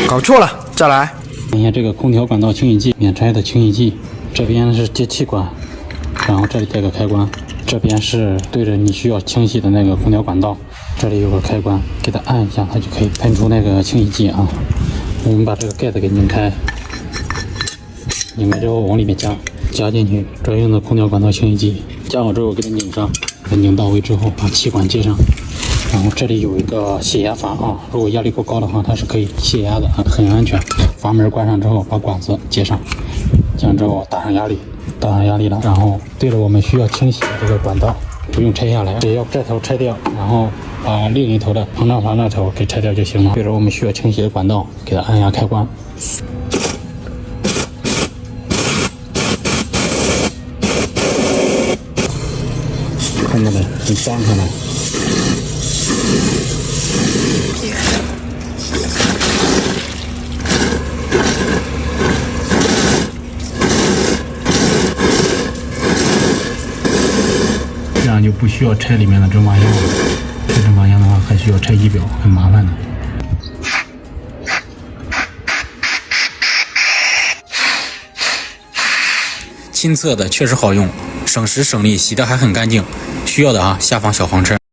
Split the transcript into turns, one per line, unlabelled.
搞错了，再来。
看一下这个空调管道清洗剂，免拆的清洗剂，这边是接气管，然后这里带个开关，这边是对着你需要清洗的那个空调管道，这里有个开关，给它按一下，它就可以喷出那个清洗剂啊。我们把这个盖子给拧开，拧开之后往里面加进去，专用的空调管道清洗剂，加好之后给它拧上，给它拧到位之后把气管接上。然后这里有一个泄压阀啊，如果压力够高的话，它是可以泄压的啊，很安全。阀门关上之后，把管子接上，这样之后打上压力了，然后对着我们需要清洗的这个管道，不用拆下来，只要这头拆掉，然后把另一头的膨胀阀那头给拆掉就行了。对着我们需要清洗的管道，给它按下开关。看到没？很脏，看到没？这样就不需要拆里面的蒸发箱了。拆蒸发箱的话，还需要拆仪表，很麻烦的。
亲测的确实好用，省时省力，洗的还很干净。需要的啊，下方小黄车。